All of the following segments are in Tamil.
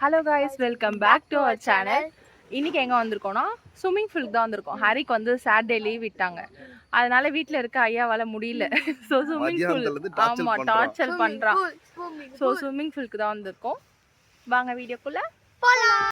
Hello guys, welcome back to our channel. இன்றைக்கி எங்கே வந்திருக்கோன்னா ஸ்விம்மிங் பூலுக்கு தான் வந்திருக்கோம். ஹரிக்கு வந்து சாட்டர்டே லீவ் விட்டாங்க, அதனால வீட்டில் இருக்க ஐயாவால் முடியல. ஸோ ஸ்விம்மிங் பூல் ஆமாம் டார்ச்சர் பண்ணுறான். ஸோ ஸ்விம்மிங் பூலுக்கு தான் வந்திருக்கோம். வாங்க வீடியோக்குள்ளே போகலாம்.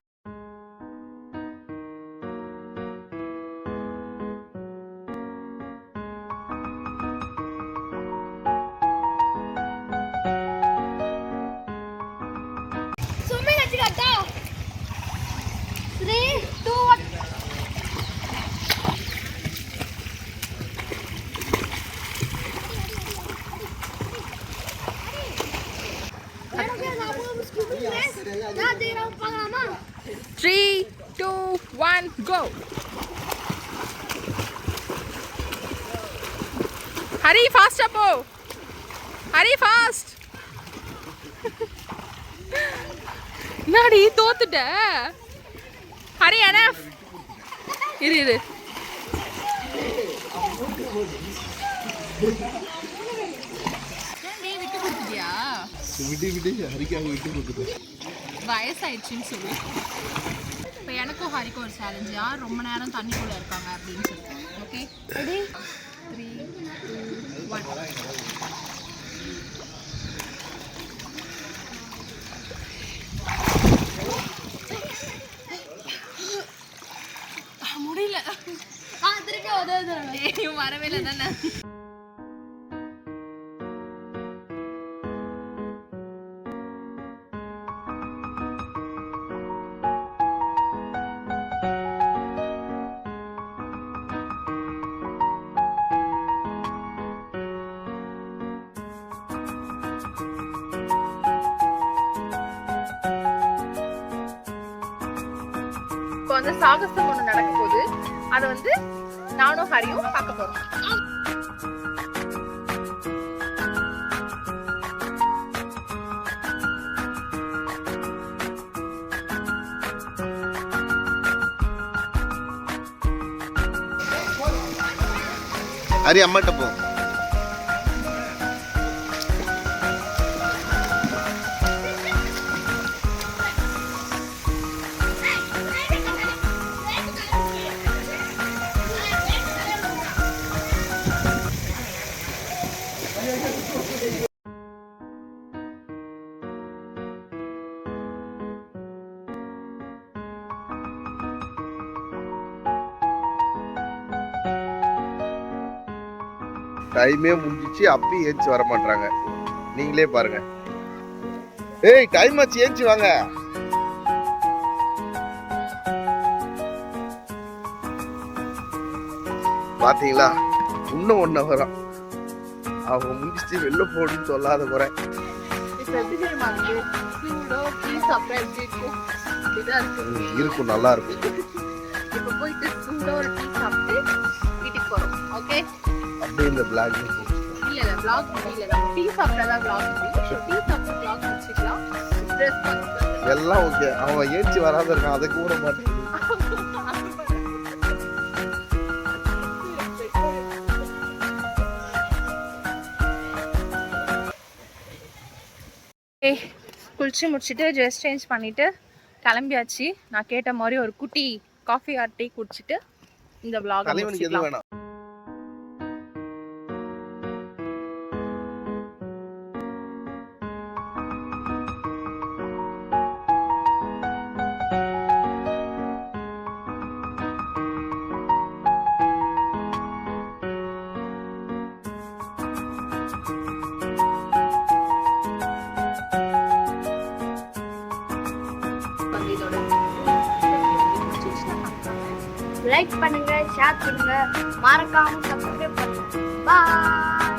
Three, two, one, go. Hurry, fast up, oh. Hurry, fast. Nadi, தோத்துட்ட. Hurry, enough. இரு. விட்டு ஹரிக்காக விட்டு கொடுக்குது. வயசாயிடுச்சுன்னு சொல்லி இப்போ எனக்கும் ஹரிக்கும் ஒரு சேலஞ்ச், யார் ரொம்ப நேரம் தண்ணிக்குள்ளே இருக்காங்க அப்படின்னு சொல்லிட்டு. Okay, ready? 3, 2, 1. முடியல, திருப்பி வரவே இல்லை தானே. இப்போ வந்து சாகசம் ஒன்று நடக்க போகுது, அதை வந்து நானும் ஹரியும் பார்க்க போறோம். ஹரி அம்மாட்ட போ. டைமே முடிஞ்சிச்சு, அப்பயும் ஏஞ்சி வர மாட்டாங்க. நீங்களே பாருங்க. ஏய், டைம் ஆச்சு, ஏஞ்சி வாங்க. பாத்தீங்களா, இன்னும் 1 hour அவங்க முடிச்சுட்டு வெளில போகணும்னு சொல்லாத குறை. இருக்கும், நல்லா இருக்கும். இப்போ போயிட்டு ஒரு டீ சாப்பிட்டு வீட்டுக்கு போறோம். ஓகே, அப்படியே இந்த பிளாக் இல்ல vlog இல்ல, நம்ம டீ சாப்பிட்டா vlog இல்ல. டீ சாப்பிட்டு vlog வச்சுக்கலாம். ட்ரெஸ் பண்ணி எல்லாம் ஓகே. அவன் ஏஞ்சி வராத இருக்கான், அதை கூட மாட்டேன். குளிச்சு முடிச்சுட்டு ட்ரெஸ் சேஞ்ச் பண்ணிட்டு கிளம்பியாச்சு. நான் கேட்ட மாதிரி ஒரு குட்டி காஃபி ஆர் டீ குடிச்சிட்டு இந்த vlog முடிச்சிடலாம். லைக் பண்ணுங்க, ஷேர் பண்ணுங்க, மறக்காம சப்ஸ்கிரைப் பண்ணுங்க. பாய்.